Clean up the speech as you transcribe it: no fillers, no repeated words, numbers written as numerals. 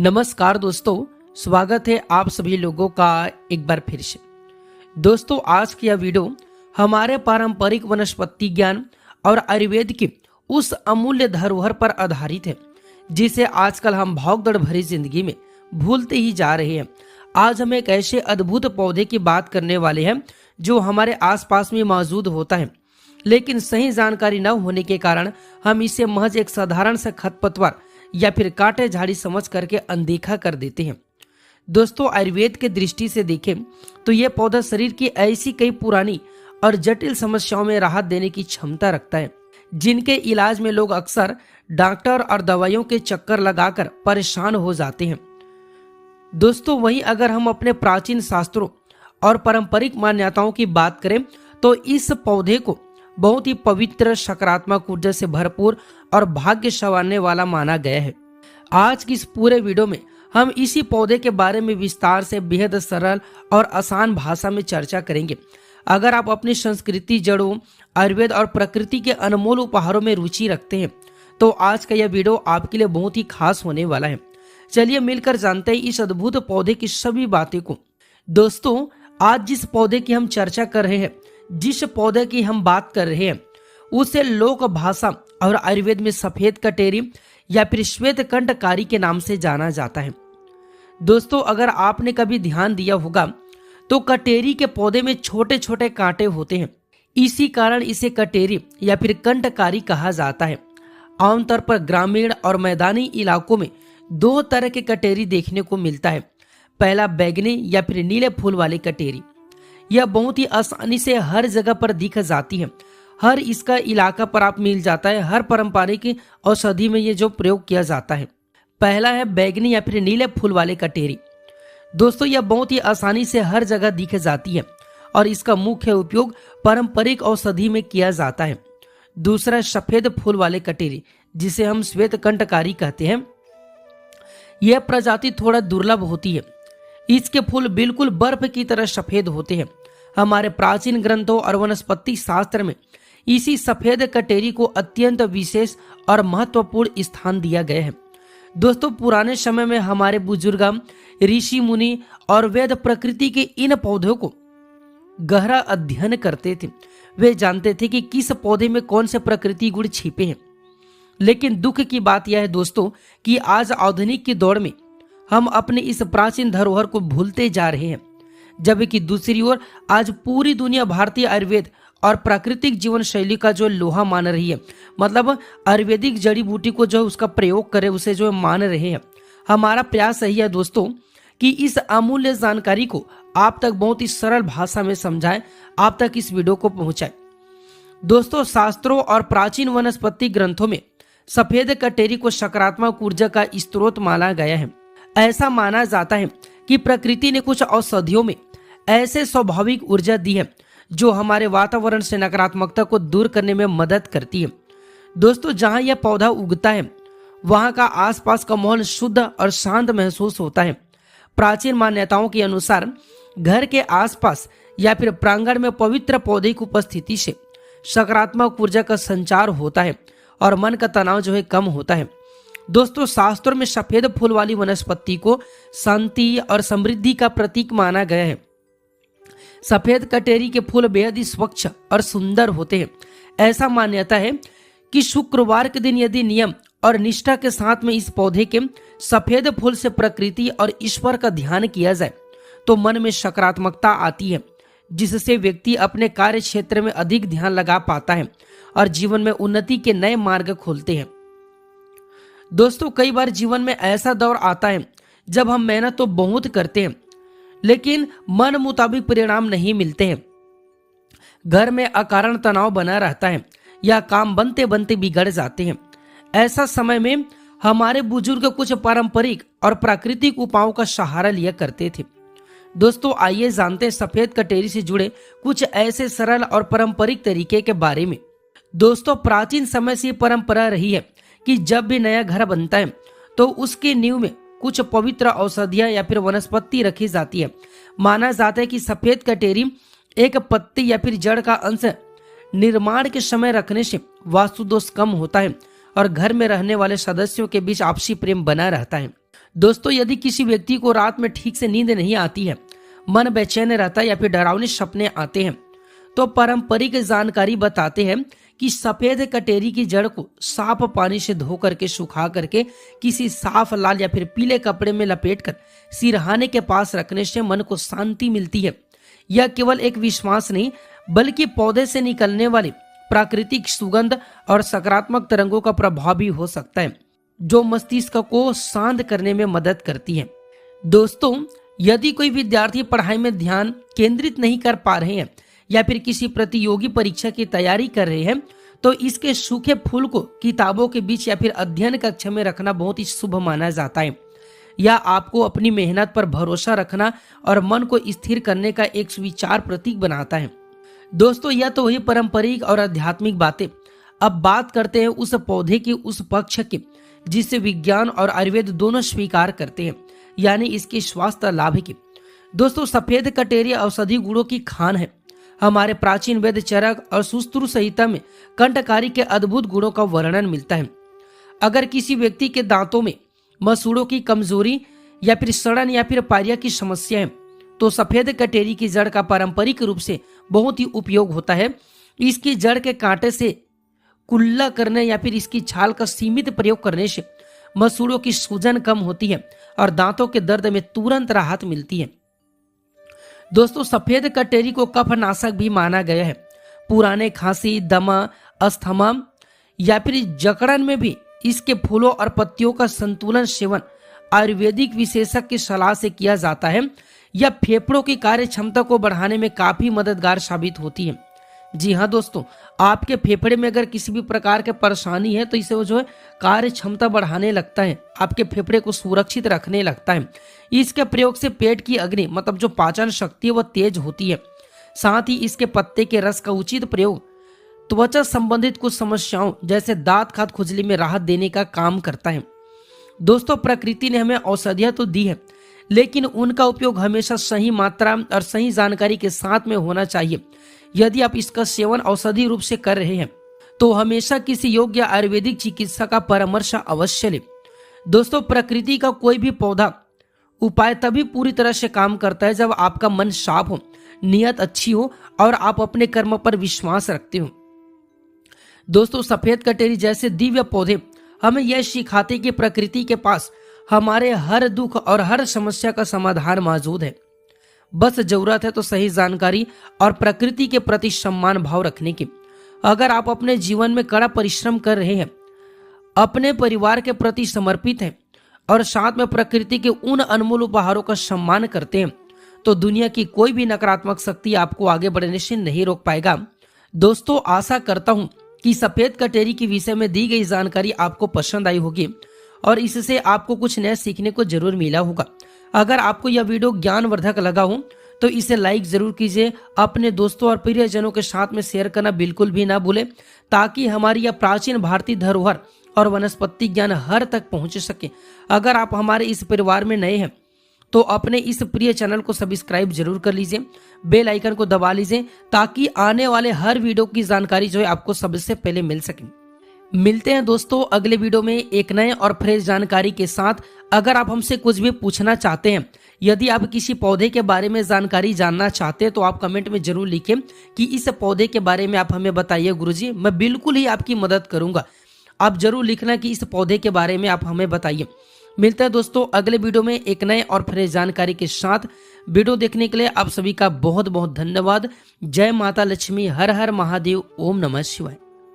नमस्कार दोस्तों, स्वागत है आप सभी लोगों का एक बार फिर से। दोस्तों, आज की यह वीडियो हमारे पारंपरिक वनस्पति ज्ञान और आयुर्वेद की उस अमूल्य धरोहर पर आधारित है जिसे आजकल हम भागदौड़ भरी जिंदगी में भूलते ही जा रहे हैं। आज हम एक ऐसे अद्भुत पौधे की बात करने वाले हैं जो हमारे आसपास में मौजूद होता है, लेकिन सही जानकारी न होने के कारण हम इसे महज एक साधारण सा खरपतवार या फिर कांटे झाड़ी समझ करके अनदेखा कर देते हैं। दोस्तों, आयुर्वेद के दृष्टि से देखें तो यह पौधा शरीर की ऐसी कई पुरानी और जटिल समस्याओं में राहत देने की क्षमता रखता है, जिनके इलाज में लोग अक्सर डॉक्टर और दवाइयों के चक्कर लगाकर परेशान हो जाते हैं। दोस्तों, वहीं अगर हम अपने प्राचीन शास्त्रों और पारंपरिक मान्यताओं की बात करें तो इस पौधे को बहुत ही पवित्र, सकारात्मक ऊर्जा से भरपूर और भाग्य संवारने वाला माना गया है। आज की इस पूरे वीडियो में हम इसी पौधे के बारे में विस्तार से बेहद सरल और आसान भाषा में चर्चा करेंगे। अगर आप अपनी संस्कृति, जड़ों, आयुर्वेद और प्रकृति के अनमोल उपहारों में रुचि रखते हैं तो आज का यह वीडियो आपके लिए बहुत ही खास होने वाला है। चलिए मिलकर जानते हैं इस अद्भुत पौधे की सभी बातें को। दोस्तों, आज जिस पौधे की हम चर्चा कर रहे हैं, जिस पौधे की हम बात कर रहे हैं, उसे लोक भाषा और आयुर्वेद में सफेद कटेरी या फिर श्वेत कंठकारी के नाम से जाना जाता है। दोस्तों, अगर आपने कभी ध्यान दिया होगा तो कटेरी के पौधे में छोटे छोटे कांटे होते हैं, इसी कारण इसे कटेरी या फिर कंठकारी कहा जाता है। आमतौर पर ग्रामीण और मैदानी इलाकों में दो तरह के कटेरी देखने को मिलता है। पहला बैगनी या फिर नीले फूल वाली कटेरी, यह बहुत ही आसानी से हर जगह पर दिख जाती है, हर इसका इलाका पर आप मिल जाता है। हर पारंपरिक औषधि में ये जो प्रयोग किया जाता है। पहला है बैगनी या फिर नीले फूल वाले कटेरी। दोस्तों, यह बहुत ही आसानी से हर जगह दिख जाती है और इसका मुख्य उपयोग पारंपरिक औषधि में किया जाता है। दूसरा सफेद फूल वाले कटेरी, जिसे हम श्वेत कंठकारी कहते हैं। यह प्रजाति थोड़ा दुर्लभ होती है। इसके फूल बिल्कुल बर्फ की तरह सफेद होते हैं। हमारे प्राचीन ग्रंथों और वनस्पति शास्त्र में इसी सफेद कटेरी को अत्यंत विशेष और महत्वपूर्ण स्थान दिया गया है। दोस्तों, पुराने समय में हमारे बुजुर्ग, ऋषि मुनि और वेद प्रकृति के इन पौधों को गहरा अध्ययन करते थे। वे जानते थे कि किस पौधे में कौन से प्रकृति गुण छिपे हैं। लेकिन दुख की बात यह है दोस्तों कि आज आधुनिक की दौड़ में हम अपने इस प्राचीन धरोहर को भूलते जा रहे हैं, जबकि दूसरी ओर आज पूरी दुनिया भारतीय आयुर्वेद और प्राकृतिक जीवन शैली का जो लोहा मान रही है, मतलब आयुर्वेदिक जड़ी बूटी को जो उसका प्रयोग करे उसे जो मान रहे हैं। हमारा प्रयास यही है दोस्तों कि इस अमूल्य जानकारी को आप तक बहुत ही सरल भाषा में समझाएं, आप तक इस वीडियो को पहुंचाएं। दोस्तों, शास्त्रों और प्राचीन वनस्पति ग्रंथों में सफेद कटेरी को सकारात्मक ऊर्जा का स्रोत माना गया है। ऐसा माना जाता है कि प्रकृति ने कुछ औषधियों में ऐसे स्वाभाविक ऊर्जा दी है जो हमारे वातावरण से नकारात्मकता को दूर करने में मदद करती है। दोस्तों, जहां यह पौधा उगता है वहां का आसपास का माहौल शुद्ध और शांत महसूस होता है। प्राचीन मान्यताओं के अनुसार घर के आसपास या फिर प्रांगण में पवित्र पौधे की उपस्थिति से सकारात्मक ऊर्जा का संचार होता है और मन का तनाव जो है कम होता है। दोस्तों, शास्त्रों में सफेद फूल वाली वनस्पति को शांति और समृद्धि का प्रतीक माना गया है। सफेद कटेरी के फूल बेहद ही स्वच्छ और सुंदर होते हैं। ऐसा मान्यता है कि शुक्रवार के दिन यदि नियम और निष्ठा के साथ में इस पौधे के सफेद फूल से प्रकृति और ईश्वर का ध्यान किया जाए तो मन में सकारात्मकता आती है, जिससे व्यक्ति अपने कार्य क्षेत्र में अधिक ध्यान लगा पाता है और जीवन में उन्नति के नए मार्ग खोलते हैं। दोस्तों, कई बार जीवन में ऐसा दौर आता है जब हम मेहनत तो बहुत करते हैं लेकिन मन मुताबिक परिणाम नहीं मिलते हैं। घर में अकारण तनाव बना रहता है या काम बनते बनते बिगड़ जाते हैं। ऐसा समय में हमारे बुजुर्ग कुछ पारंपरिक और प्राकृतिक उपायों का सहारा लिया करते थे। दोस्तों, आइए जानते हैं सफेद कटेरी से जुड़े कुछ ऐसे सरल और पारंपरिक तरीके के बारे में। दोस्तों, प्राचीन समय से परंपरा रही है कि जब भी नया घर बनता है तो उसके नींव में कुछ पवित्र औषधियां या फिर वनस्पति रखी जाती है। माना जाता है कि सफेद कटेरी एक पत्ती या फिर जड़ का अंश निर्माण के समय रखने से वास्तु दोष कम होता है और घर में रहने वाले सदस्यों के बीच आपसी प्रेम बना रहता है। दोस्तों, यदि किसी व्यक्ति को रात में ठीक से नींद नहीं आती है, मन बेचैन रहता है या फिर डरावने सपने आते हैं, तो पारंपरिक जानकारी बताते हैं कि सफेद कटेरी की जड़ को साफ पानी से धो करके सुखा करके किसी साफ लाल या फिर पीले कपड़े में लपेटकर सिरहाने के पास रखने से मन को शांति मिलती है। यह केवल एक विश्वास नहीं, बल्कि पौधे से निकलने वाली प्राकृतिक सुगंध और सकारात्मक तरंगों का प्रभाव भी हो सकता है, जो मस्तिष्क को शांत करने में मदद करती है। दोस्तों, यदि कोई विद्यार्थी पढ़ाई में ध्यान केंद्रित नहीं कर पा रहे हैं या फिर किसी प्रतियोगी परीक्षा की तैयारी कर रहे हैं, तो इसके सूखे फूल को किताबों के बीच या फिर अध्ययन कक्ष में रखना बहुत ही शुभ माना जाता है। यह आपको अपनी मेहनत पर भरोसा रखना और मन को स्थिर करने का एक विचार प्रतीक बनाता है। दोस्तों, यह तो वही पारंपरिक और आध्यात्मिक बातें। अब बात करते हैं उस पौधे के उस पक्ष की जिसे विज्ञान और आयुर्वेद दोनों स्वीकार करते हैं, यानी इसके स्वास्थ्य लाभ की। दोस्तों, सफेद कटेरी औषधि गुणों की खान है। हमारे प्राचीन वेद चरक और सुश्रुत संहिता में कंठकारी के अद्भुत गुणों का वर्णन मिलता है। अगर किसी व्यक्ति के दांतों में मसूड़ों की कमजोरी या फिर सड़न या फिर पायरिया की समस्या है, तो सफेद कटेरी की जड़ का पारंपरिक रूप से बहुत ही उपयोग होता है। इसकी जड़ के कांटे से कुल्ला करने या फिर इसकी छाल का सीमित प्रयोग करने से मसूड़ों की सूजन कम होती है और दांतों के दर्द में तुरंत राहत मिलती है। दोस्तों, सफेद कटेरी को कफनाशक भी माना गया है। पुराने खांसी, दमा, अस्थमा या फिर जकड़न में भी इसके फूलों और पत्तियों का संतुलन सेवन आयुर्वेदिक विशेषज्ञ की सलाह से किया जाता है। यह फेफड़ों की कार्य क्षमता को बढ़ाने में काफी मददगार साबित होती है। जी हाँ दोस्तों, आपके फेफड़े में अगर किसी भी प्रकार की परेशानी है तो इसे वो जो है कार्य क्षमता बढ़ाने लगता है, आपके फेफड़े को सुरक्षित रखने लगता है। इसके प्रयोग से पेट की अग्नि मतलब जो पाचन शक्ति है वो तेज होती है। साथ ही इसके पत्ते के रस का उचित प्रयोग त्वचा संबंधित कुछ समस्याओं जैसे दांत खाद खुजली में राहत देने का काम करता है। दोस्तों, प्रकृति ने हमें औषधियां तो दी है, लेकिन उनका उपयोग हमेशा सही मात्रा और सही जानकारी के साथ में होना चाहिए। यदि आप इसका सेवन औषधि रूप से कर रहे हैं तो हमेशा किसी योग्य आयुर्वेदिक चिकित्सा का परामर्श अवश्य लें। दोस्तों, प्रकृति का कोई भी पौधा उपाय तभी पूरी तरह से काम करता है जब आपका मन साफ हो, नियत अच्छी हो और आप अपने कर्म पर विश्वास रखते हो। दोस्तों, सफेद कटेरी जैसे दिव्य पौधे हमें यह सिखाते कि प्रकृति के पास हमारे हर दुख और हर समस्या का समाधान मौजूद है। बस जरूरत है तो सही जानकारी और प्रकृति के प्रति सम्मान भाव रखने की। अगर आप अपने जीवन में कड़ा परिश्रम कर रहे हैं, अपने परिवार के प्रति समर्पित हैं और साथ में प्रकृति के उन अनमोल उपहारों का सम्मान करते हैं, तो दुनिया की कोई भी नकारात्मक शक्ति आपको आगे बढ़ने से नहीं रोक पाएगा। दोस्तों, आशा करता हूं कि सफेद कटेरी के विषय में दी गई जानकारी आपको पसंद आई होगी और इससे आपको कुछ नया सीखने को जरूर मिला होगा। अगर आपको यह वीडियो ज्ञानवर्धक लगा हो तो इसे लाइक जरूर कीजिए, अपने दोस्तों और प्रियजनों के साथ में शेयर करना बिल्कुल भी ना भूलें, ताकि हमारी यह प्राचीन भारतीय धरोहर और वनस्पति ज्ञान हर तक पहुंच सके। अगर आप हमारे इस परिवार में नए हैं तो अपने इस प्रिय चैनल को सब्सक्राइब जरूर कर लीजिए, बेल आइकन को दबा लीजिए, ताकि आने वाले हर वीडियो की जानकारी जो है आपको सबसे पहले मिल सके। मिलते हैं दोस्तों अगले वीडियो में एक नए और फ्रेश जानकारी के साथ। अगर आप हमसे कुछ भी पूछना चाहते हैं, यदि आप किसी पौधे के बारे में जानकारी जानना चाहते हैं, तो आप कमेंट में जरूर लिखें कि इस पौधे के बारे में आप हमें बताइए गुरुजी, मैं बिल्कुल ही आपकी मदद करूंगा। आप जरूर लिखना कि इस पौधे के बारे में आप हमें बताइए। मिलते हैं दोस्तों अगले वीडियो में एक नए और फ्रेश जानकारी के साथ। वीडियो देखने के लिए आप सभी का बहुत बहुत धन्यवाद। जय माता लक्ष्मी, हर हर महादेव, ओम नमः शिवाय।